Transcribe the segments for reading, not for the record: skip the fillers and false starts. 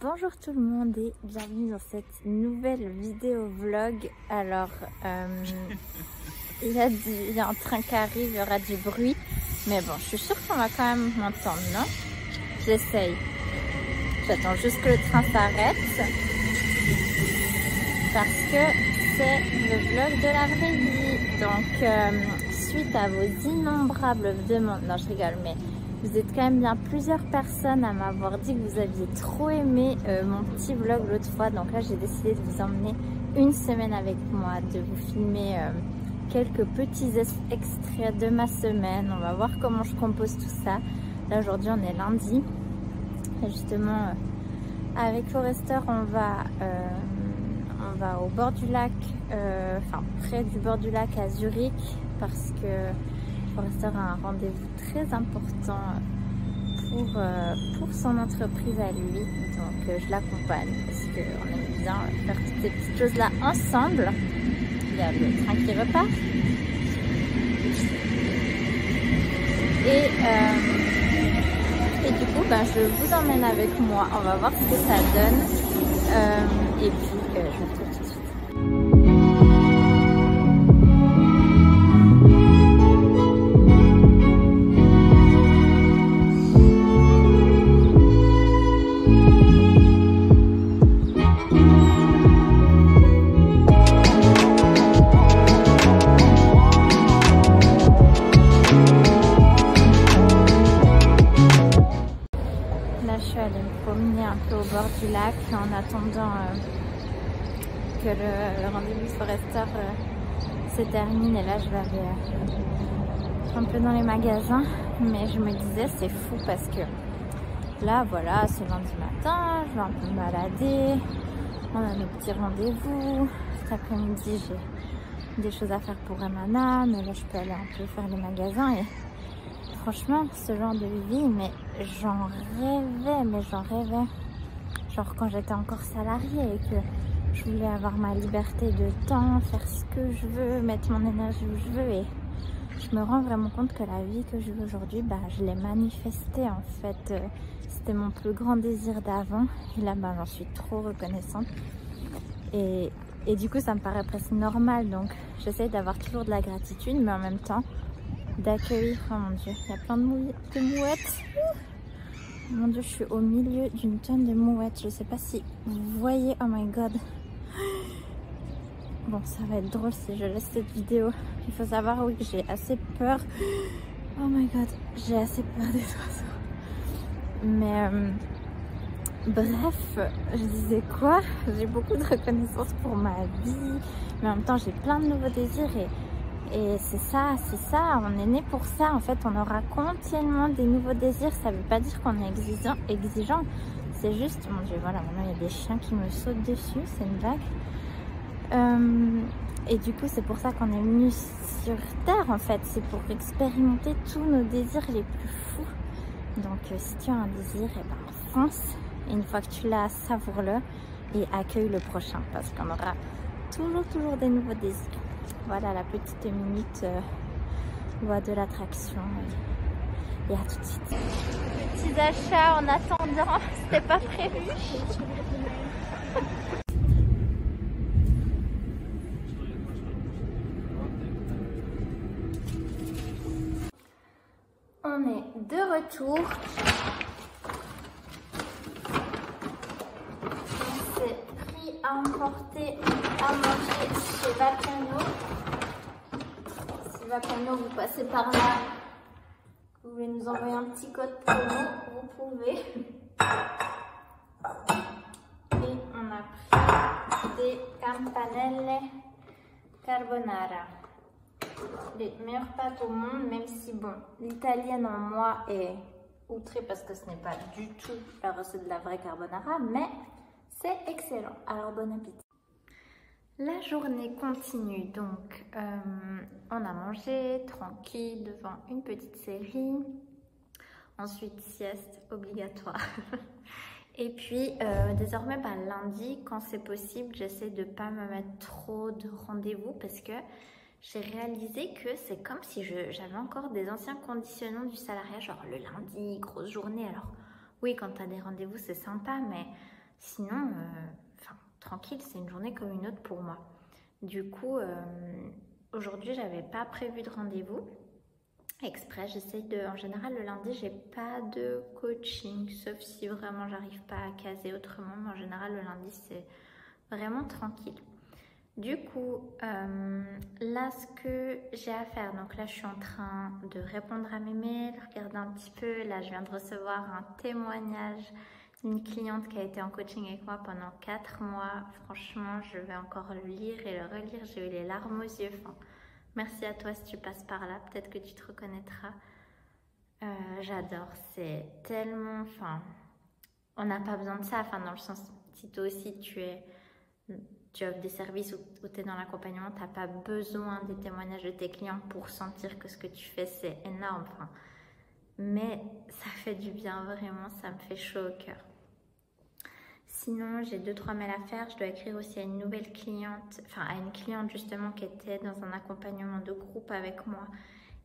Bonjour tout le monde et bienvenue dans cette nouvelle vidéo vlog. Alors, il y a un train qui arrive, il y aura du bruit. Mais bon, je suis sûre qu'on va quand même m'entendre, non? J'essaye. J'attends juste que le train s'arrête. Parce que c'est le vlog de la vraie vie. Donc, suite à vos innombrables demandes... Non, je rigole, mais... Vous êtes quand même bien plusieurs personnes à m'avoir dit que vous aviez trop aimé mon petit vlog l'autre fois. Donc là, j'ai décidé de vous emmener une semaine avec moi, de vous filmer quelques petits extraits de ma semaine. On va voir comment je compose tout ça. Là, aujourd'hui, on est lundi. Et justement, avec Forester, on va au bord du lac, enfin près du bord du lac à Zurich, parce que Forester a un rendez-vous très important pour son entreprise à lui. Donc je l'accompagne parce qu'on aime bien faire toutes ces petites choses là ensemble. Il y a le train qui repart. Et du coup, je vous emmène avec moi. On va voir ce que ça donne. Et puis, je vous retrouve tout de suite. Au bord du lac en attendant que le rendez-vous Forester se termine. Et là je vais aller un peu dans les magasins, mais je me disais c'est fou parce que là voilà, c'est lundi matin, je vais un peu me balader, on a nos petits rendez-vous. Cet après-midi j'ai des choses à faire pour Emana, mais là je peux aller un peu faire les magasins. Et franchement, ce genre de vie, mais j'en rêvais. Genre quand j'étais encore salariée et que je voulais avoir ma liberté de temps, faire ce que je veux, mettre mon énergie où je veux. Et je me rends vraiment compte que la vie que je veux aujourd'hui, je l'ai manifestée en fait. C'était mon plus grand désir d'avant. Et là, j'en suis trop reconnaissante. Et du coup, ça me paraît presque normal. Donc, j'essaye d'avoir toujours de la gratitude, mais en même temps, d'accueillir. Oh mon Dieu, il y a plein de mouettes. Mon Dieu, je suis au milieu d'une tonne de mouettes. Je sais pas si vous voyez. Oh my god. Bon, ça va être drôle si je laisse cette vidéo. Il faut savoir, oui, que j'ai assez peur. Oh my god, j'ai assez peur des oiseaux. Mais bref, je disais quoi? J'ai beaucoup de reconnaissance pour ma vie. Mais en même temps, j'ai plein de nouveaux désirs et c'est ça, on est né pour ça. En fait, on aura continuellement des nouveaux désirs. Ça veut pas dire qu'on est exigeant. C'est juste, mon Dieu, voilà, maintenant il y a des chiens qui me sautent dessus, c'est une blague. Et du coup, c'est pour ça qu'on est venu sur Terre, en fait. C'est pour expérimenter tous nos désirs les plus fous. Donc, si tu as un désir, fonce. Et une fois que tu l'as, savoure-le et accueille le prochain, parce qu'on aura toujours des nouveaux désirs. Voilà la petite minute loi de l'attraction. Et à tout de suite. Petits achats en attendant, c'était pas prévu. On est de retour. On s'est pris à emporter à manger chez Vapiano. Si Vapiano, vous passez par là, vous voulez nous envoyer un petit code promo, vous pouvez. Et on a pris des campanelle carbonara. Les meilleures pâtes au monde, même si bon, l'italienne en moi est outrée parce que ce n'est pas du tout la recette de la vraie carbonara, mais c'est excellent. Alors bon appétit. La journée continue, donc on a mangé tranquille devant une petite série, ensuite sieste obligatoire. Et puis désormais lundi, quand c'est possible, j'essaie de pas me mettre trop de rendez-vous parce que j'ai réalisé que c'est comme si j'avais encore des anciens conditionnements du salariat, genre le lundi, grosse journée. Alors oui, quand tu as des rendez-vous, c'est sympa, mais Sinon, tranquille, c'est une journée comme une autre pour moi. Du coup, aujourd'hui, j'avais pas prévu de rendez-vous exprès. En général, le lundi, j'ai pas de coaching, sauf si vraiment j'arrive pas à caser autrement. Mais en général, le lundi, c'est vraiment tranquille. Du coup, là, ce que j'ai à faire, donc là, je suis en train de répondre à mes mails, regarder un petit peu. Là, je viens de recevoir un témoignage d'une cliente qui a été en coaching avec moi pendant 4 mois. Franchement, je vais encore le lire et le relire. J'ai eu les larmes aux yeux. Merci à toi si tu passes par là. Peut-être que tu te reconnaîtras. J'adore. C'est tellement... on n'a pas besoin de ça. Dans le sens, si toi aussi tu offres des services où tu es dans l'accompagnement, tu n'as pas besoin des témoignages de tes clients pour sentir que ce que tu fais, c'est énorme. Mais ça fait du bien, vraiment, ça me fait chaud au cœur. Sinon, j'ai 2-3 mails à faire. Je dois écrire aussi à une nouvelle cliente, à une cliente justement qui était dans un accompagnement de groupe avec moi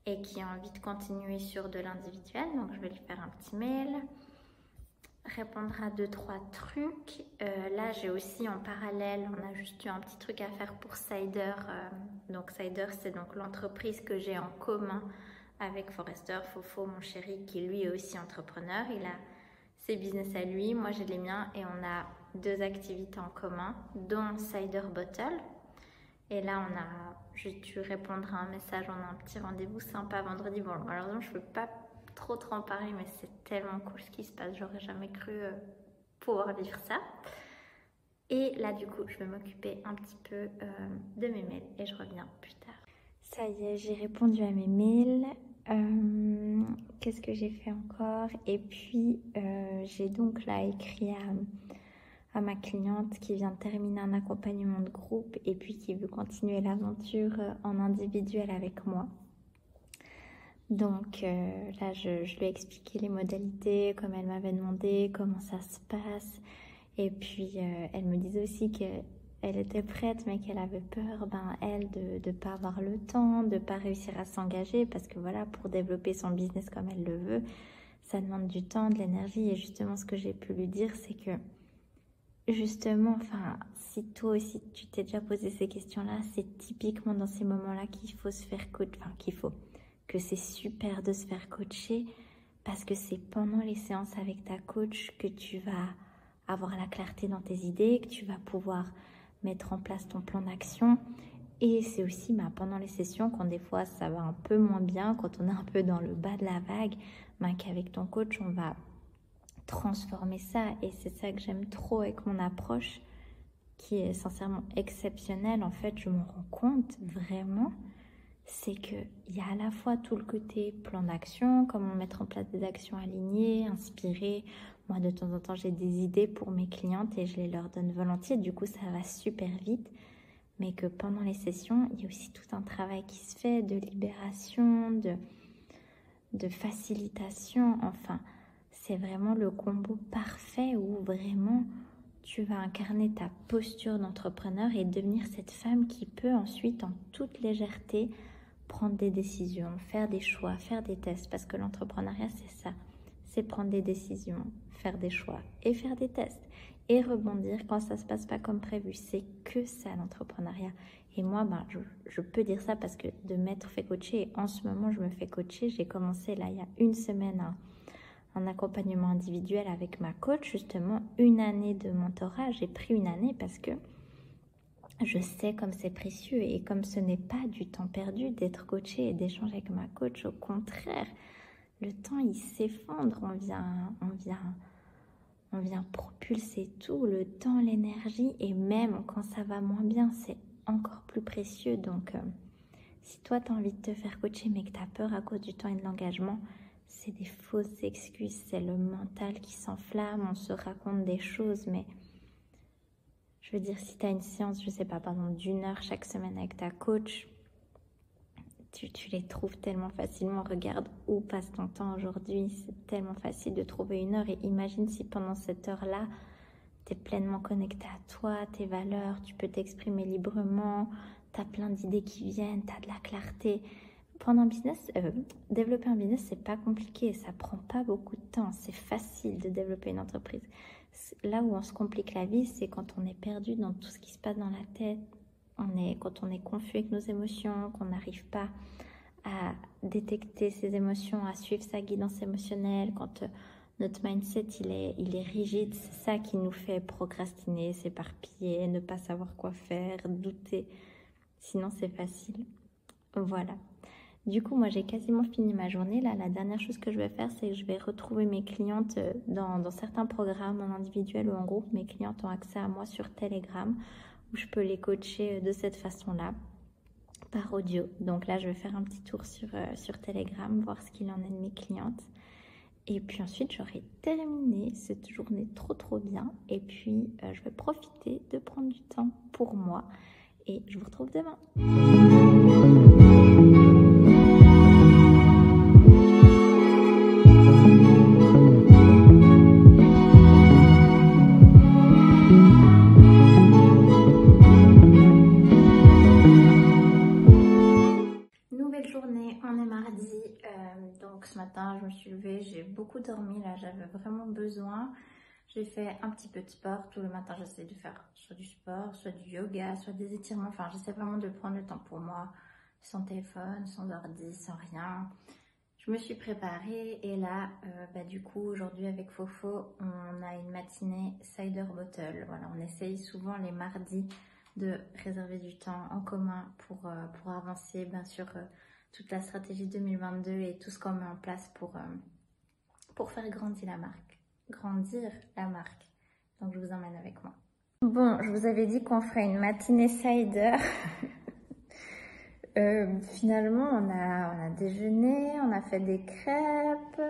et qui a envie de continuer sur de l'individuel. Donc, je vais lui faire un petit mail. Répondre à 2-3 trucs. Là, j'ai aussi en parallèle, on a juste eu un petit truc à faire pour Cider. Donc Cider, c'est donc l'entreprise que j'ai en commun avec Forrester, Fofo, mon chéri, qui lui est aussi entrepreneur. Il a ses business à lui, moi j'ai les miens et on a 2 activités en commun, dont Cider Bottle. Et là, on a juste dû répondre à un message, on a un petit rendez-vous sympa vendredi. Bon, malheureusement, je ne peux pas trop en parler, mais c'est tellement cool ce qui se passe, j'aurais jamais cru pouvoir vivre ça. Et là du coup je vais m'occuper un petit peu de mes mails et je reviens plus tard. Ça y est, j'ai répondu à mes mails. Qu'est-ce que j'ai fait encore? Et puis j'ai donc là écrit à ma cliente qui vient de terminer un accompagnement de groupe et puis qui veut continuer l'aventure en individuel avec moi. Donc là, je lui ai expliqué les modalités, comme elle m'avait demandé, comment ça se passe. Et puis, elle me disait aussi qu'elle était prête, mais qu'elle avait peur, elle, de ne pas avoir le temps, de ne pas réussir à s'engager. Parce que voilà, pour développer son business comme elle le veut, ça demande du temps, de l'énergie. Et justement, ce que j'ai pu lui dire, c'est que justement, si toi aussi, tu t'es déjà posé ces questions-là, c'est typiquement dans ces moments-là qu'il faut se faire coach, que c'est super de se faire coacher parce que c'est pendant les séances avec ta coach que tu vas avoir la clarté dans tes idées, que tu vas pouvoir mettre en place ton plan d'action. Et c'est aussi pendant les sessions, quand des fois ça va un peu moins bien, quand on est un peu dans le bas de la vague, qu'avec ton coach, on va transformer ça. Et c'est ça que j'aime trop avec mon approche, qui est sincèrement exceptionnelle. En fait, je me rends compte vraiment, c'est qu'il y a à la fois tout le côté plan d'action, comment mettre en place des actions alignées, inspirées. Moi, de temps en temps, j'ai des idées pour mes clientes et je les leur donne volontiers. Du coup, ça va super vite. Mais que pendant les sessions, il y a aussi tout un travail qui se fait de libération, de facilitation. C'est vraiment le combo parfait où vraiment tu vas incarner ta posture d'entrepreneur et devenir cette femme qui peut ensuite, en toute légèreté, prendre des décisions, faire des choix, faire des tests. Parce que l'entrepreneuriat, c'est ça. C'est prendre des décisions, faire des choix et faire des tests. Et rebondir quand ça ne se passe pas comme prévu. C'est que ça, l'entrepreneuriat. Et moi, je peux dire ça parce que de m'être fait coacher, et en ce moment, je me fais coacher. J'ai commencé là, il y a 1 semaine, un accompagnement individuel avec ma coach, justement, 1 année de mentorat. J'ai pris 1 année parce que je sais comme c'est précieux et comme ce n'est pas du temps perdu d'être coaché et d'échanger avec ma coach. Au contraire, le temps, il s'effondre. On vient propulser tout, le temps, l'énergie. Et même quand ça va moins bien, c'est encore plus précieux. Donc, si toi, tu as envie de te faire coacher mais que tu as peur à cause du temps et de l'engagement, c'est des fausses excuses. C'est le mental qui s'enflamme. On se raconte des choses, mais... Je veux dire, si tu as une séance, je sais pas, par exemple, d'1 heure chaque semaine avec ta coach, tu les trouves tellement facilement. Regarde où passe ton temps aujourd'hui. C'est tellement facile de trouver 1 heure. Et imagine si pendant cette heure-là, tu es pleinement connecté à toi, tes valeurs, tu peux t'exprimer librement, tu as plein d'idées qui viennent, tu as de la clarté. prendre un business, développer un business, c'est pas compliqué, ça prend pas beaucoup de temps, c'est facile de développer une entreprise. Là où on se complique la vie, c'est quand on est perdu dans tout ce qui se passe dans la tête, quand on est confus avec nos émotions, qu'on n'arrive pas à détecter ses émotions, à suivre sa guidance émotionnelle, quand notre mindset il est rigide, c'est ça qui nous fait procrastiner, s'éparpiller, ne pas savoir quoi faire, douter. Sinon c'est facile. Voilà. Du coup, moi j'ai quasiment fini ma journée. Là, la dernière chose que je vais faire, c'est que je vais retrouver mes clientes dans certains programmes en individuel ou en groupe. Mes clientes ont accès à moi sur Telegram, où je peux les coacher de cette façon-là, par audio. Donc là, je vais faire un petit tour sur Telegram, voir ce qu'il en est de mes clientes. Et puis ensuite, j'aurai terminé cette journée trop bien. Et puis, je vais profiter de prendre du temps pour moi. Et je vous retrouve demain. Journée, on est mardi, donc ce matin je me suis levée, j'ai beaucoup dormi, là j'avais vraiment besoin. J'ai fait un petit peu de sport, tout le matin j'essaie de faire soit du sport, soit du yoga, soit des étirements, enfin j'essaie vraiment de prendre le temps pour moi, sans téléphone, sans ordi, sans rien. Je me suis préparée et là, du coup aujourd'hui avec Fofo, on a une matinée cider bottle. Voilà, on essaye souvent les mardis de réserver du temps en commun pour avancer, bien sûr, toute la stratégie 2022 et tout ce qu'on met en place pour faire grandir la marque. Donc je vous emmène avec moi. Bon, je vous avais dit qu'on ferait une matinée cider. Finalement, on a déjeuné, on a fait des crêpes,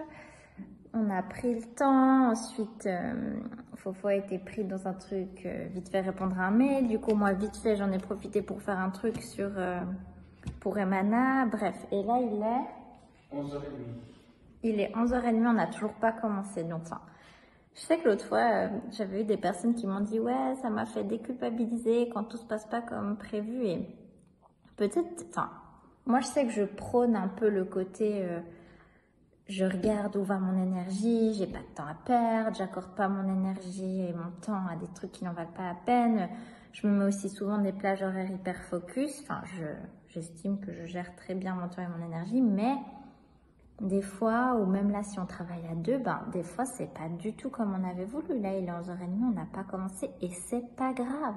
on a pris le temps. Ensuite, Fofo a été pris dans un truc, vite fait répondre à un mail. Du coup, moi, vite fait, j'en ai profité pour faire un truc pour Emana. Bref, et là, il est 11h30. Il est 11h30, on n'a toujours pas commencé. Donc, enfin, je sais que l'autre fois, j'avais eu des personnes qui m'ont dit « Ouais, ça m'a fait déculpabiliser quand tout se passe pas comme prévu. » Et peut-être, enfin, moi, je sais que je prône un peu le côté... je regarde où va mon énergie, j'ai pas de temps à perdre, j'accorde pas mon énergie et mon temps à des trucs qui n'en valent pas la peine. Je me mets aussi souvent des plages horaires hyper focus. Enfin, j'estime que je gère très bien mon temps et mon énergie, mais des fois, ou même là, si on travaille à deux, des fois, c'est pas du tout comme on avait voulu. Là, il est 11h30, on n'a pas commencé et c'est pas grave.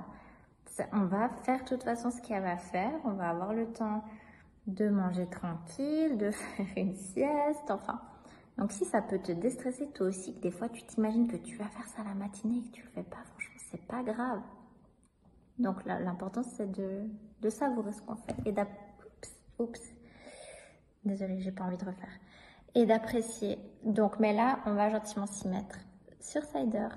On va faire de toute façon ce qu'il y a à faire, on va avoir le temps de manger tranquille, de faire une sieste, enfin. Donc si ça peut te déstresser toi aussi, que des fois tu t'imagines que tu vas faire ça la matinée et que tu le fais pas, franchement c'est pas grave. Donc l'important c'est de savourer ce qu'on fait et désolée, j'ai pas envie de refaire. Et d'apprécier. Donc mais là on va gentiment s'y mettre sur cider.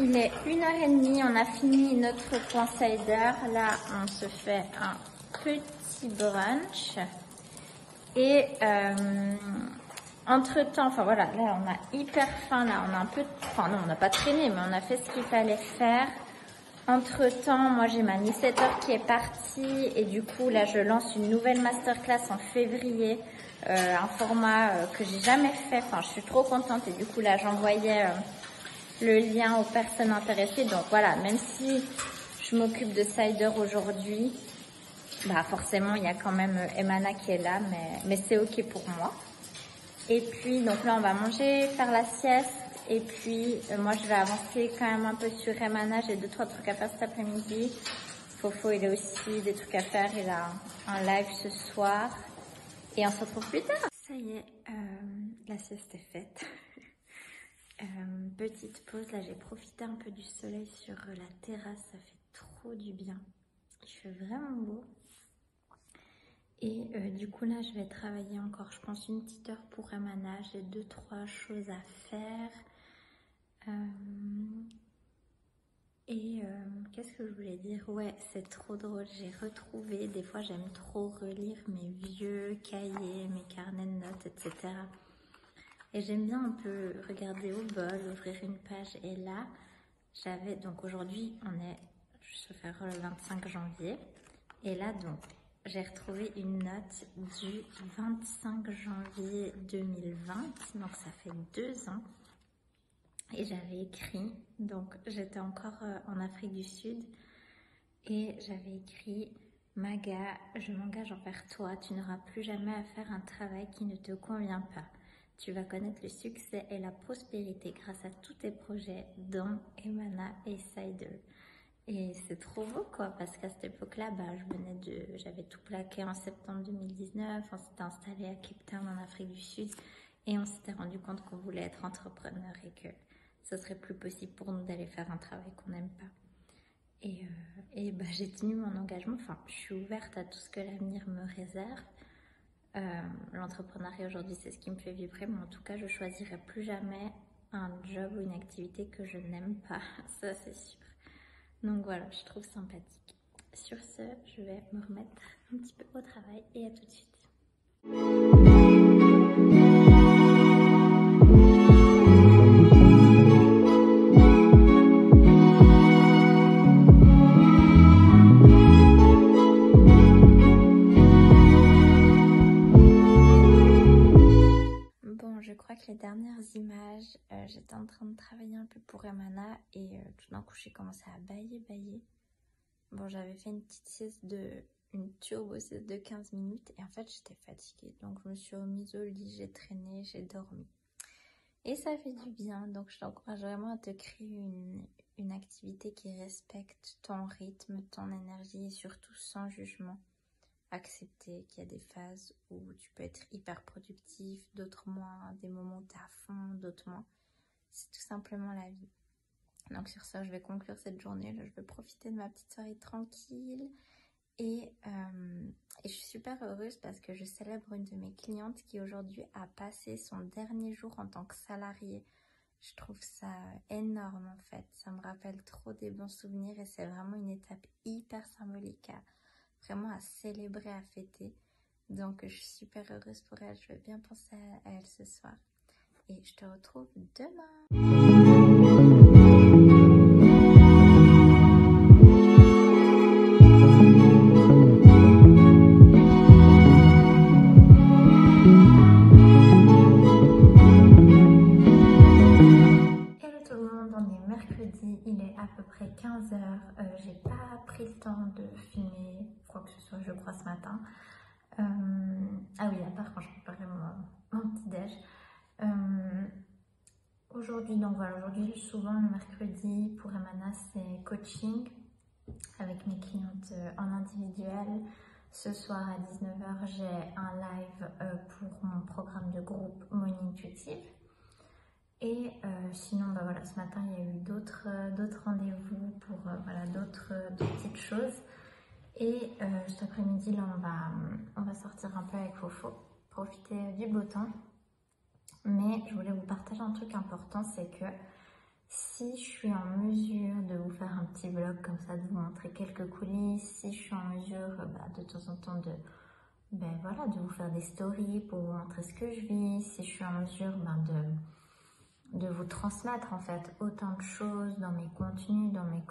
Il est 1h30, on a fini notre point cider. Là on se fait un petit brunch et entre temps, enfin voilà, là on a hyper faim, là on a un peu, enfin non on n'a pas traîné mais on a fait ce qu'il fallait faire. Entre temps, moi j'ai ma newsletter qui est partie et du coup là je lance une nouvelle masterclass en février, un format que j'ai jamais fait, enfin je suis trop contente et du coup là j'envoyais le lien aux personnes intéressées. Donc voilà, même si je m'occupe de cider aujourd'hui, forcément il y a quand même Emana qui est là, mais c'est ok pour moi. Et puis donc là on va manger, faire la sieste et puis moi je vais avancer quand même un peu sur Emana, j'ai 2-3 trucs à faire cet après-midi. Fofo il a aussi des trucs à faire, il a un live ce soir et on se retrouve plus tard. Ça y est, la sieste est faite. Petite pause, là j'ai profité un peu du soleil sur la terrasse, ça fait trop du bien, il fait vraiment beau. Et du coup là je vais travailler encore, je pense une petite heure pour Emana, j'ai 2-3 choses à faire. Qu'est-ce que je voulais dire? Ouais, c'est trop drôle, j'ai retrouvé, des fois j'aime trop relire mes vieux cahiers, mes carnets de notes, etc. Et j'aime bien un peu regarder au bol, ouvrir une page. Et là, j'avais, donc aujourd'hui, je vais faire le 25 janvier. Et là, donc, j'ai retrouvé une note du 25 janvier 2020, donc ça fait 2 ans. Et j'avais écrit, donc j'étais encore en Afrique du Sud, et j'avais écrit: Maga, je m'engage envers toi, tu n'auras plus jamais à faire un travail qui ne te convient pas. Tu vas connaître le succès et la prospérité grâce à tous tes projets, dont Emana et Cider. Et c'est trop beau quoi, parce qu'à cette époque-là, j'avais tout plaqué en septembre 2019, on s'était installé à Cape Town en Afrique du Sud et on s'était rendu compte qu'on voulait être entrepreneur et que ce serait plus possible pour nous d'aller faire un travail qu'on n'aime pas. Et j'ai tenu mon engagement, enfin je suis ouverte à tout ce que l'avenir me réserve. L'entrepreneuriat aujourd'hui c'est ce qui me fait vibrer, mais en tout cas je choisirai plus jamais un job ou une activité que je n'aime pas, ça c'est sûr. Donc voilà, je trouve sympathique. Sur ce, je vais me remettre un petit peu au travail et à tout de suite. Bon, je crois que les dernières images, j'étais en train de travailler un peu pour Emana et tout d'un coup j'ai commencé à bailler. Bon, j'avais fait une turbo sieste de 15 minutes et en fait j'étais fatiguée. Donc je me suis remise au lit, j'ai traîné, j'ai dormi. Et ça fait du bien, donc je t'encourage vraiment à te créer une activité qui respecte ton rythme, ton énergie et surtout sans jugement. Accepter qu'il y a des phases où tu peux être hyper productif, d'autres moins, des moments où tu es à fond, d'autres moins. C'est tout simplement la vie. Donc sur ça, je vais conclure cette journée. Là, je vais profiter de ma petite soirée tranquille. Et je suis super heureuse parce que je célèbre une de mes clientes qui aujourd'hui a passé son dernier jour en tant que salariée. Je trouve ça énorme en fait. Ça me rappelle trop des bons souvenirs et c'est vraiment une étape hyper symbolique vraiment à célébrer, à fêter. Donc je suis super heureuse pour elle, je vais bien penser à elle ce soir. Et je te retrouve demain. Il est à peu près 15h, j'ai pas pris le temps de filmer quoi que ce soit, je crois, ce matin. Ah oui, à part quand je préparais mon petit déj. Aujourd'hui, donc voilà, aujourd'hui souvent le mercredi pour Emana c'est coaching avec mes clientes en individuel. Ce soir à 19h j'ai un live pour mon programme de groupe Money Intuitive. Et sinon, voilà, ce matin, il y a eu d'autres rendez-vous pour d'autres petites choses. Et cet après-midi, là, on va sortir un peu avec Fofo, profiter du beau temps. Mais je voulais vous partager un truc important, c'est que si je suis en mesure de vous faire un petit vlog comme ça, de vous montrer quelques coulisses, si je suis en mesure de temps en temps de vous faire des stories pour vous montrer ce que je vis, si je suis en mesure de vous transmettre en fait autant de choses dans mes contenus, dans mes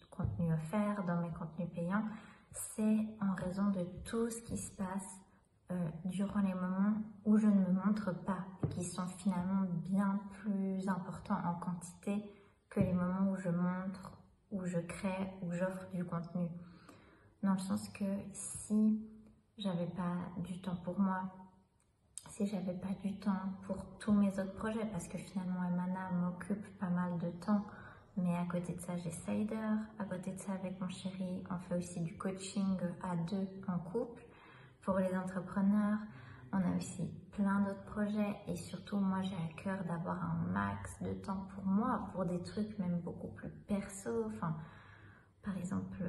contenus offerts, dans mes contenus payants, c'est en raison de tout ce qui se passe durant les moments où je ne me montre pas, qui sont finalement bien plus importants en quantité que les moments où je montre, où je crée, où j'offre du contenu. Dans le sens que si j'avais pas du temps pour moi, si j'avais pas du temps pour tous mes autres projets, parce que finalement Emana m'occupe pas mal de temps, mais à côté de ça j'ai Cider, à côté de ça avec mon chéri on fait aussi du coaching à 2 en couple. Pour les entrepreneurs, on a aussi plein d'autres projets et surtout moi j'ai à cœur d'avoir un max de temps pour moi, pour des trucs même beaucoup plus perso, enfin par exemple,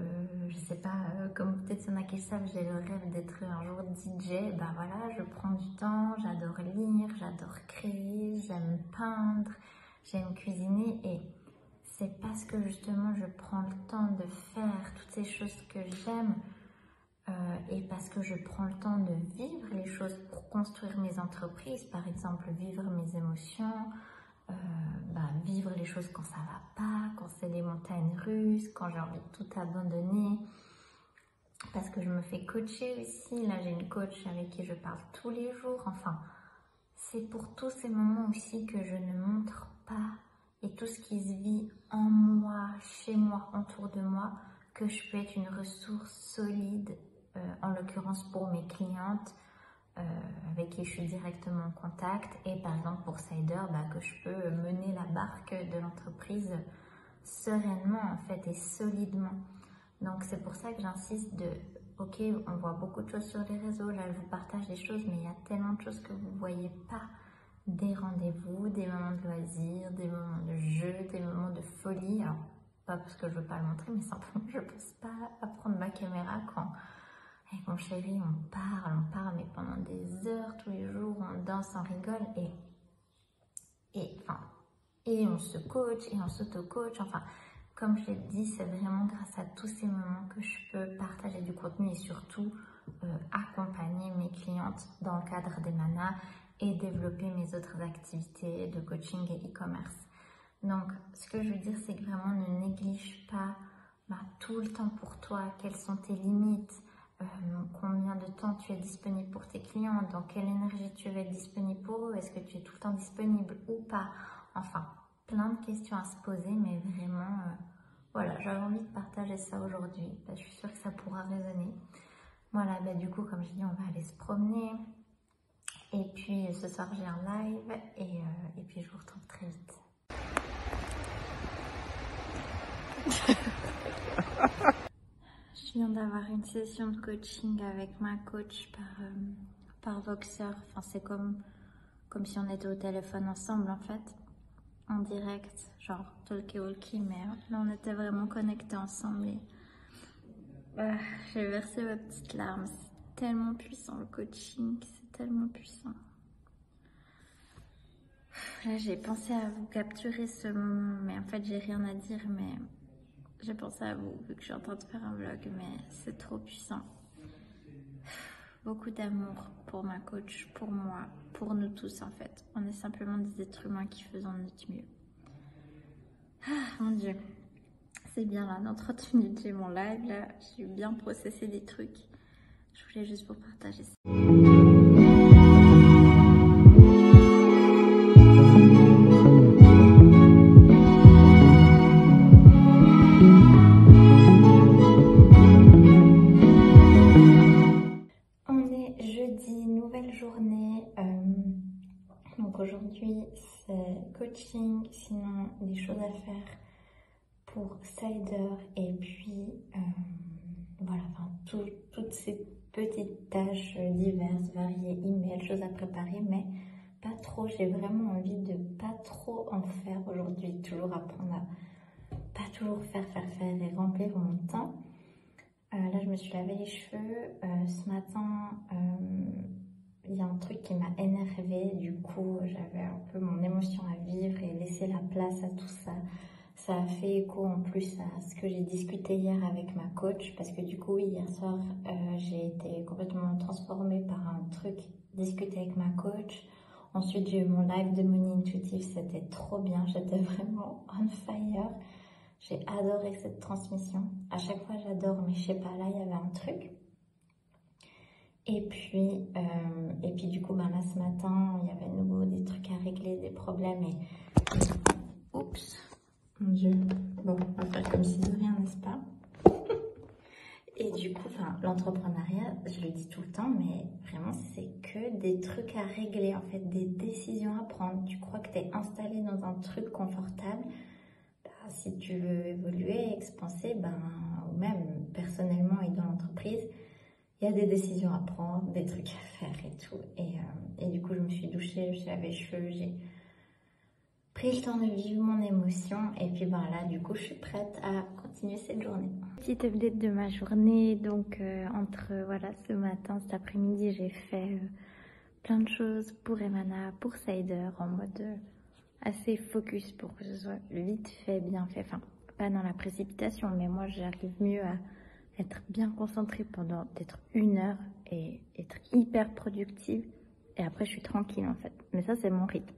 je sais pas, comme peut-être il y en a qui savent, j'ai le rêve d'être un jour DJ. Voilà, je prends du temps, j'adore lire, j'adore créer, j'aime peindre, j'aime cuisiner. Et c'est parce que justement je prends le temps de faire toutes ces choses que j'aime et parce que je prends le temps de vivre les choses pour construire mes entreprises, par exemple vivre mes émotions, vivre les choses quand ça va pas, quand c'est des montagnes russes, quand j'ai envie de tout abandonner. parce que je me fais coacher aussi. Là, j'ai une coach avec qui je parle tous les jours. Enfin, c'est pour tous ces moments aussi que je ne montre pas et tout ce qui se vit en moi, chez moi, autour de moi, que je peux être une ressource solide, en l'occurrence pour mes clientes, avec qui je suis directement en contact, et par exemple pour Cider, que je peux mener la barque de l'entreprise sereinement en fait et solidement. Donc c'est pour ça que j'insiste ok, on voit beaucoup de choses sur les réseaux, là je vous partage des choses, mais il y a tellement de choses que vous ne voyez pas. Des rendez-vous, des moments de loisirs, des moments de jeu, des moments de folie. Alors, pas parce que je veux pas le montrer, mais simplement je ne pense pas à prendre ma caméra quand avec mon chéri on parle, mais pendant des heures, tous les jours, on danse, on rigole et on se coach et on s'auto-coach. Enfin, comme je l'ai dit, c'est vraiment grâce à tous ces moments que je peux partager du contenu et surtout accompagner mes clientes dans le cadre d'Emana et développer mes autres activités de coaching et e-commerce. Donc, ce que je veux dire, c'est que vraiment ne néglige pas tout le temps pour toi, quelles sont tes limites, combien de temps tu es disponible pour tes clients, dans quelle énergie tu veux être disponible pour eux, est-ce que tu es tout le temps disponible ou pas. Enfin, plein de questions à se poser, mais vraiment, voilà, j'avais envie de partager ça aujourd'hui. Je suis sûre que ça pourra résonner. Voilà, du coup, comme je dis, on va aller se promener. Et puis, ce soir, j'ai un live et puis je vous retrouve très vite. Je viens d'avoir une session de coaching avec ma coach par Voxer. Enfin, c'est comme si on était au téléphone ensemble, en fait. En direct, genre talkie-walkie, mais là, on était vraiment connectés ensemble. Et j'ai versé ma petite larme. C'est tellement puissant, le coaching. C'est tellement puissant. Là, j'ai pensé à vous capturer ce moment, mais en fait, j'ai rien à dire, mais j'ai pensé à vous, vu que je suis en train de faire un vlog, mais c'est trop puissant. Beaucoup d'amour pour ma coach, pour moi, pour nous tous, en fait. On est simplement des êtres humains qui faisons de notre mieux. Ah, mon Dieu. C'est bien là, dans 30 minutes, j'ai mon live, là, j'ai bien processé des trucs. Je voulais juste vous partager ça. Donc aujourd'hui c'est coaching, sinon des choses à faire pour Cider et puis voilà, toutes ces petites tâches diverses, variées, emails, choses à préparer, mais pas trop. J'ai vraiment envie de pas trop en faire aujourd'hui, toujours apprendre à pas toujours faire et remplir mon temps. Là je me suis lavé les cheveux, ce matin il y a un truc qui m'a énervée, du coup j'avais un peu mon émotion à vivre et laisser la place à tout ça. Ça a fait écho en plus à ce que j'ai discuté hier avec ma coach, parce que du coup hier soir j'ai été complètement transformée par un truc discuté avec ma coach. Ensuite j'ai eu mon live de Money Intuitive, c'était trop bien, j'étais vraiment on fire. J'ai adoré cette transmission. À chaque fois j'adore, mais je sais pas, là il y avait un truc. Et puis du coup, là ce matin, il y avait de nouveau des trucs à régler, des problèmes et... Oups, mon Dieu. Bon, on va faire comme si de rien, n'est-ce pas? Et du coup, l'entrepreneuriat, je le dis tout le temps, mais vraiment, c'est que des trucs à régler, en fait, des décisions à prendre. Tu crois que tu es installé dans un truc confortable, si tu veux évoluer, expanser, ou même personnellement et dans l'entreprise, il y a des décisions à prendre, des trucs à faire et tout. Et du coup, je me suis douchée, je me suis lavé les cheveux, j'ai pris le temps de vivre mon émotion. Et puis là, du coup, je suis prête à continuer cette journée. Petite update de ma journée. Donc, entre ce matin, cet après-midi, j'ai fait plein de choses pour Emana, pour Cider, en mode assez focus pour que ce soit vite fait, bien fait. Enfin, pas dans la précipitation, mais moi, j'arrive mieux à être bien concentrée pendant peut-être 1 heure et être hyper productive. Et après, je suis tranquille en fait. Mais ça, c'est mon rythme.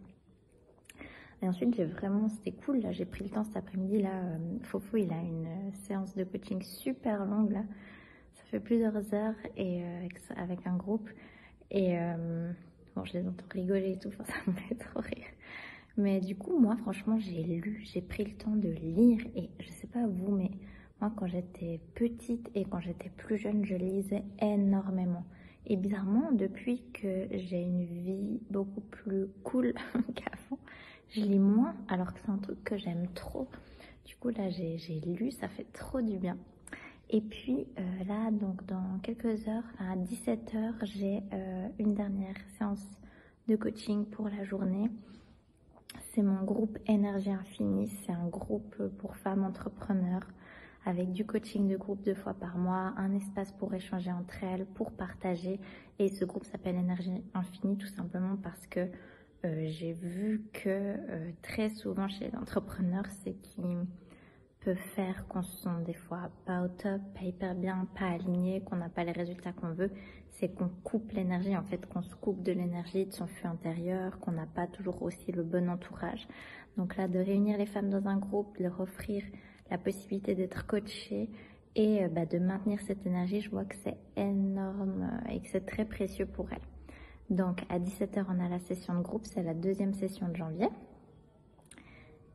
Et ensuite, c'était cool. Là, j'ai pris le temps cet après-midi. Là, Fofo, il a une séance de coaching super longue. Là, ça fait plusieurs heures et avec un groupe. Et bon, je les entends rigoler et tout, enfin, ça me fait trop rire. Mais du coup, moi, franchement, j'ai pris le temps de lire. Et je sais pas vous, mais moi, quand j'étais petite et quand j'étais plus jeune, je lisais énormément. Et bizarrement, depuis que j'ai une vie beaucoup plus cool qu'avant, je lis moins, alors que c'est un truc que j'aime trop. Du coup, là, j'ai lu, ça fait trop du bien. Et puis là, donc dans quelques heures, à 17h, j'ai une dernière séance de coaching pour la journée. C'est mon groupe Énergie Infinie, c'est un groupe pour femmes entrepreneurs avec du coaching de groupe 2 fois par mois, un espace pour échanger entre elles, pour partager. Et ce groupe s'appelle Énergie Infinie tout simplement parce que j'ai vu que très souvent chez les entrepreneurs, c'est qu'ils peuvent faire qu'on se sent des fois pas au top, pas hyper bien, pas aligné, qu'on n'a pas les résultats qu'on veut, c'est qu'on coupe l'énergie, en fait, qu'on se coupe de l'énergie, de son flux intérieur, qu'on n'a pas toujours aussi le bon entourage. Donc là, de réunir les femmes dans un groupe, de leur offrir la possibilité d'être coachées et de maintenir cette énergie, je vois que c'est énorme et que c'est très précieux pour elles. Donc à 17h, on a la session de groupe, c'est la deuxième session de janvier.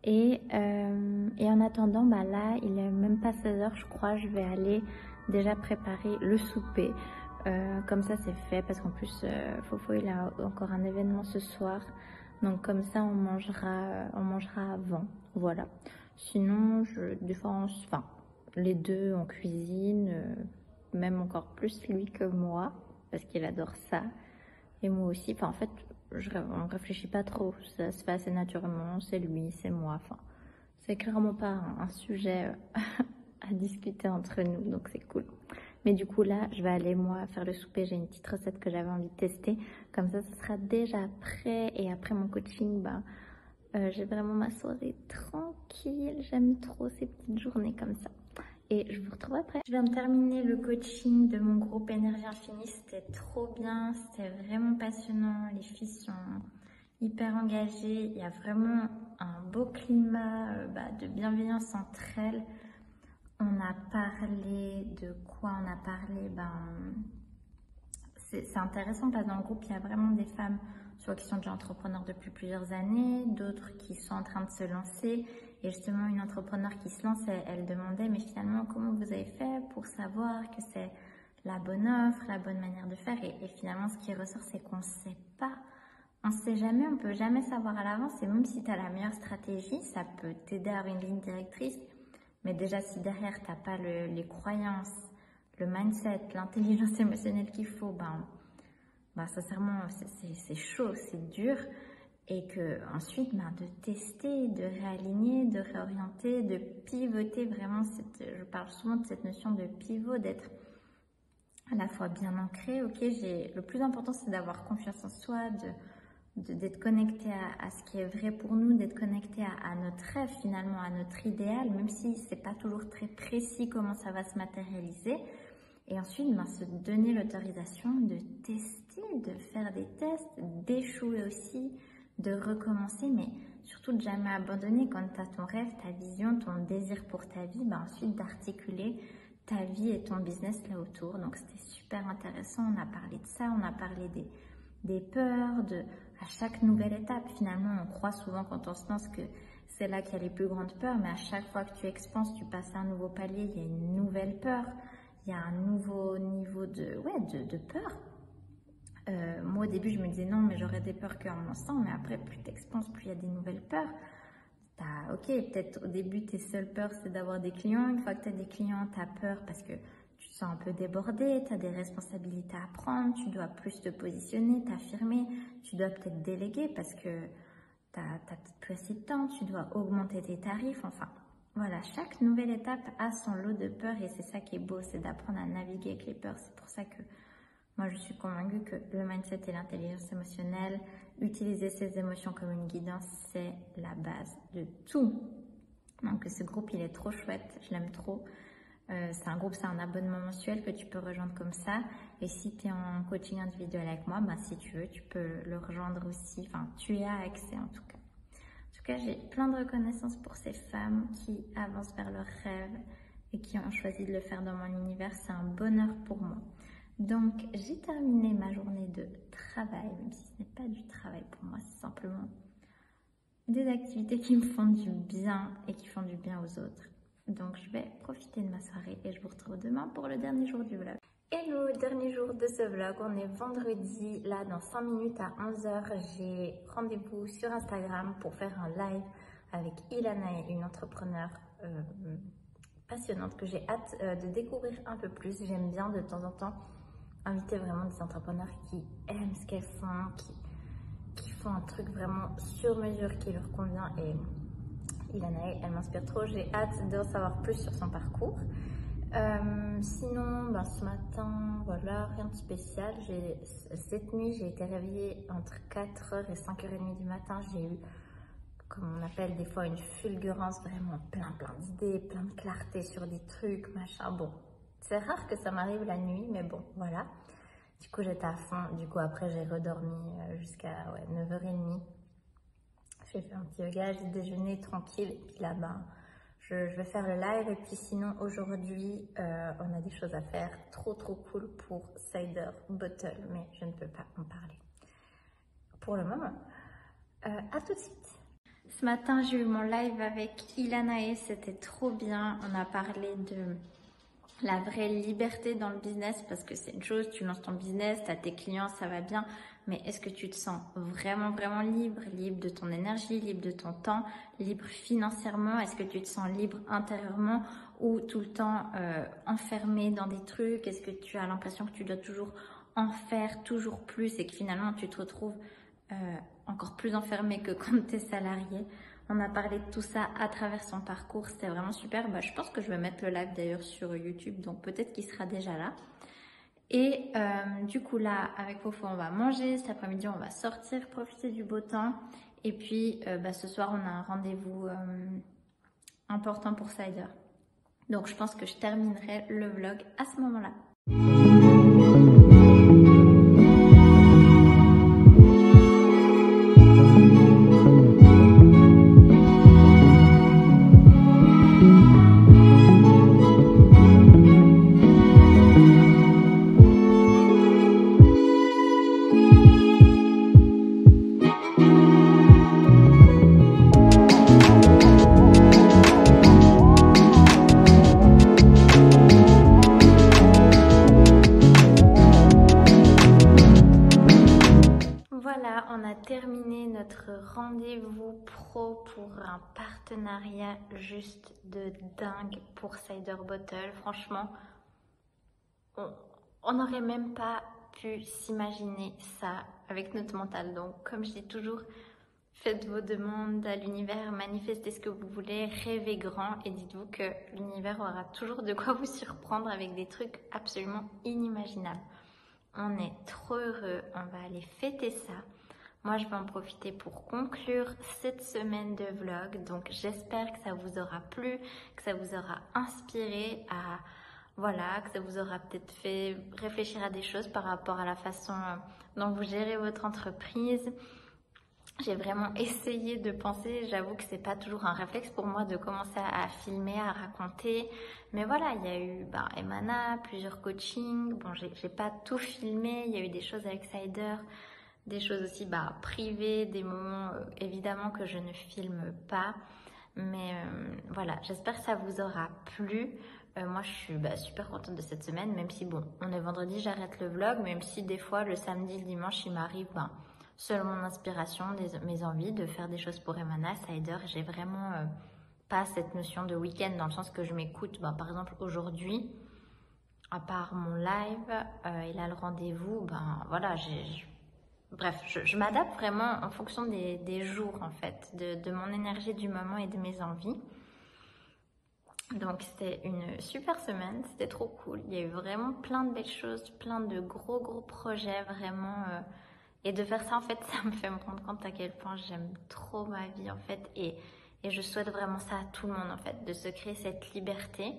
Et en attendant, là, il est même pas 16h, je crois, je vais aller déjà préparer le souper. Comme ça, c'est fait, parce qu'en plus, Fofo, il a encore un événement ce soir. Donc comme ça, on mangera avant, voilà. Sinon, des fois, les deux, on cuisine, même encore plus lui que moi, parce qu'il adore ça. Et moi aussi, en fait, on réfléchit pas trop, ça se fait assez naturellement, c'est lui, c'est moi, c'est clairement pas un sujet à discuter entre nous, donc c'est cool. Mais du coup là, je vais aller moi faire le souper, j'ai une petite recette que j'avais envie de tester, comme ça, ce sera déjà prêt, et après mon coaching, j'ai vraiment ma soirée tranquille, j'aime trop ces petites journées comme ça. Et je vous retrouve après. Je viens de terminer le coaching de mon groupe Énergie Infinie. C'était trop bien, c'était vraiment passionnant. Les filles sont hyper engagées. Il y a vraiment un beau climat de bienveillance entre elles. On a parlé de quoi? On a parlé, c'est intéressant parce que dans le groupe, il y a vraiment des femmes, soit qui sont déjà entrepreneurs depuis plusieurs années, d'autres qui sont en train de se lancer. Et justement, une entrepreneur qui se lance, elle demandait, mais finalement, comment vous avez fait pour savoir que c'est la bonne offre, la bonne manière de faire? Et finalement, ce qui ressort, c'est qu'on ne sait pas. On ne sait jamais, on ne peut jamais savoir à l'avance. Et même si tu as la meilleure stratégie, ça peut t'aider à avoir une ligne directrice. Mais déjà, si derrière, tu n'as pas les croyances, le mindset, l'intelligence émotionnelle qu'il faut, sincèrement, c'est chaud, c'est dur. Et que ensuite, de tester, de réaligner, de réorienter, de pivoter vraiment. Je parle souvent de cette notion de pivot, d'être à la fois bien ancré. Ok, le plus important, c'est d'avoir confiance en soi, d'être connecté à ce qui est vrai pour nous, d'être connecté à notre rêve finalement, à notre idéal, même si c'est pas toujours très précis comment ça va se matérialiser. Et ensuite, se donner l'autorisation de tester, de faire des tests, d'échouer aussi, de recommencer, mais surtout de jamais abandonner quand tu as ton rêve, ta vision, ton désir pour ta vie, ensuite d'articuler ta vie et ton business là autour. Donc c'était super intéressant, on a parlé de ça, on a parlé des peurs, à chaque nouvelle étape. Finalement, on croit souvent quand on se lance que c'est là qu'il y a les plus grandes peurs, mais à chaque fois que tu expanses, tu passes à un nouveau palier, il y a une nouvelle peur, il y a un nouveau niveau de peur. Moi au début je me disais non mais j'aurais des peurs qu'en me lançant, mais après plus tu expanses, plus il y a des nouvelles peurs. Ok, peut-être au début tes seules peurs c'est d'avoir des clients, une fois que tu as des clients tu as peur parce que tu te sens un peu débordé, tu as des responsabilités à prendre, tu dois plus te positionner, t'affirmer, tu dois peut-être déléguer parce que tu n'as peut-être plus assez de temps, tu dois augmenter tes tarifs, voilà, chaque nouvelle étape a son lot de peurs et c'est ça qui est beau, c'est d'apprendre à naviguer avec les peurs. C'est pour ça que moi, je suis convaincue que le mindset et l'intelligence émotionnelle, utiliser ses émotions comme une guidance, c'est la base de tout. Donc, ce groupe, il est trop chouette, je l'aime trop. C'est un groupe, c'est un abonnement mensuel que tu peux rejoindre comme ça. Et si tu es en coaching individuel avec moi, si tu veux, tu peux le rejoindre aussi. Tu y as accès en tout cas. En tout cas, j'ai plein de reconnaissance pour ces femmes qui avancent vers leurs rêves, et qui ont choisi de le faire dans mon univers, c'est un bonheur pour moi. Donc j'ai terminé ma journée de travail, même si ce n'est pas du travail pour moi, c'est simplement des activités qui me font du bien et qui font du bien aux autres. Donc je vais profiter de ma soirée et je vous retrouve demain pour le dernier jour du vlog. Hello, dernier jour de ce vlog, on est vendredi, là dans 5 minutes à 11h, j'ai rendez-vous sur Instagram pour faire un live avec Ilana, une entrepreneure passionnante que j'ai hâte de découvrir un peu plus. J'aime bien de temps en temps inviter vraiment des entrepreneurs qui aiment ce qu'elles font, qui font un truc vraiment sur mesure qui leur convient, et Ilana, elle m'inspire trop, j'ai hâte de savoir plus sur son parcours. Sinon, ce matin, voilà, rien de spécial. Cette nuit, j'ai été réveillée entre 4h et 5h30 du matin. J'ai eu, comme on appelle des fois, une fulgurance, vraiment plein d'idées, plein de clarté sur des trucs, machin. Bon, c'est rare que ça m'arrive la nuit, mais bon, voilà. Du coup, j'étais à fond. Du coup, après, j'ai redormi jusqu'à 9h30. J'ai fait un petit yoga, j'ai déjeuné tranquille. Et puis là, je vais faire le live. Et puis sinon, aujourd'hui, on a des choses à faire trop cool pour Cider Bottle. Mais je ne peux pas en parler pour le moment. À tout de suite. Ce matin, j'ai eu mon live avec Ilana et c'était trop bien. On a parlé de la vraie liberté dans le business, parce que c'est une chose, tu lances ton business, tu as tes clients, ça va bien, mais est-ce que tu te sens vraiment libre, libre de ton énergie, libre de ton temps, libre financièrement? Est-ce que tu te sens libre intérieurement ou tout le temps enfermé dans des trucs? Est-ce que tu as l'impression que tu dois toujours en faire toujours plus et que finalement tu te retrouves encore plus enfermé que quand tu es salarié? On a parlé de tout ça à travers son parcours, c'était vraiment super. Je pense que je vais mettre le live d'ailleurs sur YouTube, donc peut-être qu'il sera déjà là. Et du coup là, avec Fofo, on va manger. Cet après-midi, on va sortir, profiter du beau temps. Et puis ce soir, on a un rendez-vous important pour Cider. Donc je pense que je terminerai le vlog à ce moment-là. On a terminé notre rendez-vous pro pour un partenariat juste de dingue pour Cider Bottle. Franchement, on n'aurait même pas pu s'imaginer ça avec notre mental. Donc, comme je dis toujours, faites vos demandes à l'univers, manifestez ce que vous voulez, rêvez grand et dites-vous que l'univers aura toujours de quoi vous surprendre avec des trucs absolument inimaginables. On est trop heureux, on va aller fêter ça. Moi, je vais en profiter pour conclure cette semaine de vlog. Donc, j'espère que ça vous aura plu, que ça vous aura inspiré à... Voilà, que ça vous aura peut-être fait réfléchir à des choses par rapport à la façon dont vous gérez votre entreprise. J'ai vraiment essayé de penser, j'avoue que c'est pas toujours un réflexe pour moi de commencer à filmer, à raconter. Mais voilà, il y a eu Emana, plusieurs coachings. Bon, j'ai pas tout filmé, il y a eu des choses avec Cider. Des choses aussi privées, des moments évidemment que je ne filme pas. Mais voilà, j'espère que ça vous aura plu. Moi, je suis super contente de cette semaine, même si bon, on est vendredi, j'arrête le vlog, même si des fois, le samedi, le dimanche, il m'arrive selon mon inspiration, mes envies de faire des choses pour Emana, Cider. J'ai vraiment pas cette notion de week-end dans le sens que je m'écoute. Par exemple, aujourd'hui, à part mon live, et là, le rendez-vous, voilà, bref, je m'adapte vraiment en fonction des jours en fait, de mon énergie du moment et de mes envies. Donc c'était une super semaine, c'était trop cool. Il y a eu vraiment plein de belles choses, plein de gros projets vraiment. Et de faire ça en fait, ça me fait me rendre compte à quel point j'aime trop ma vie en fait. Et je souhaite vraiment ça à tout le monde en fait, de se créer cette liberté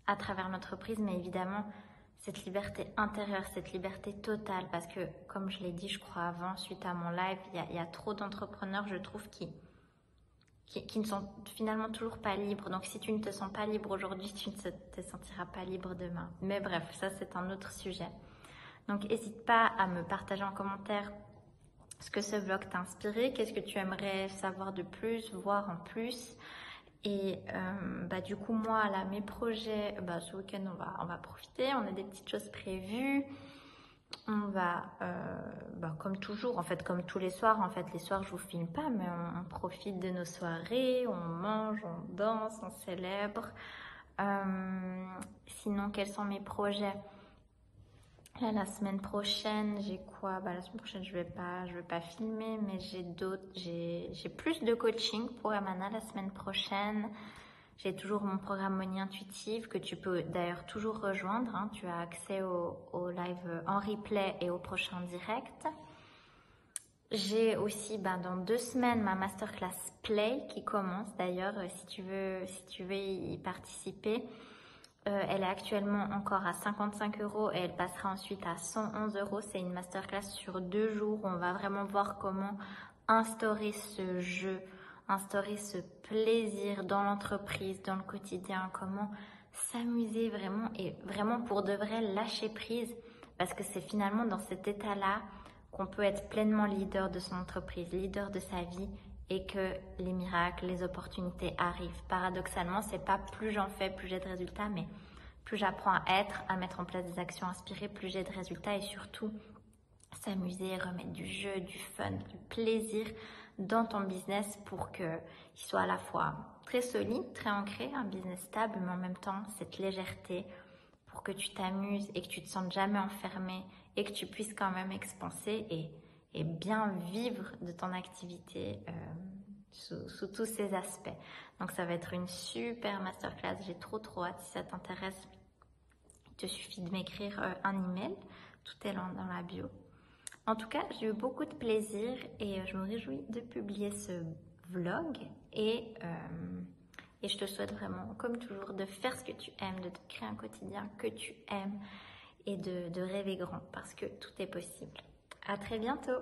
à travers l'entreprise, mais évidemment cette liberté intérieure, cette liberté totale, parce que comme je l'ai dit je crois avant, suite à mon live, il y a trop d'entrepreneurs je trouve qui qui ne sont finalement toujours pas libres. Donc si tu ne te sens pas libre aujourd'hui, tu ne te sentiras pas libre demain. Mais bref, ça c'est un autre sujet. Donc n'hésite pas à me partager en commentaire ce que ce vlog t'a inspiré, qu'est-ce que tu aimerais savoir de plus, voir en plus. Et du coup moi là mes projets, ce week-end on va profiter, on a des petites choses prévues. On va, comme toujours, en fait, comme tous les soirs, en fait, les soirs je vous filme pas, mais on profite de nos soirées, on mange, on danse, on célèbre. Sinon, quels sont mes projets? Là, la semaine prochaine, j'ai quoi? La semaine prochaine, je vais pas filmer, mais j'ai plus de coaching pour Amana la semaine prochaine. J'ai toujours mon programme Money Intuitive que tu peux d'ailleurs toujours rejoindre. Hein. Tu as accès au live en replay et au prochain direct. J'ai aussi dans 2 semaines ma masterclass Play qui commence d'ailleurs si tu veux y participer. Elle est actuellement encore à 55 € et elle passera ensuite à 111 €. C'est une masterclass sur 2 jours. On va vraiment voir comment instaurer ce jeu, instaurer ce plaisir dans l'entreprise, dans le quotidien, comment s'amuser vraiment et vraiment pour de vrai lâcher prise parce que c'est finalement dans cet état-là qu'on peut être pleinement leader de son entreprise, leader de sa vie et que les miracles, les opportunités arrivent. Paradoxalement, c'est pas plus j'en fais, plus j'ai de résultats, mais plus j'apprends à être, à mettre en place des actions inspirées, plus j'ai de résultats et surtout s'amuser, remettre du jeu, du fun, du plaisir dans ton business pour qu'il soit à la fois très solide, très ancré, un business stable, mais en même temps cette légèreté pour que tu t'amuses et que tu te sentes jamais enfermé et que tu puisses quand même expanser et bien vivre de ton activité sous tous ces aspects. Donc ça va être une super masterclass, j'ai trop hâte. Si ça t'intéresse, il te suffit de m'écrire un email, tout est dans la bio. En tout cas, j'ai eu beaucoup de plaisir et je me réjouis de publier ce vlog et je te souhaite vraiment, comme toujours, de faire ce que tu aimes, de te créer un quotidien que tu aimes et de rêver grand parce que tout est possible. À très bientôt!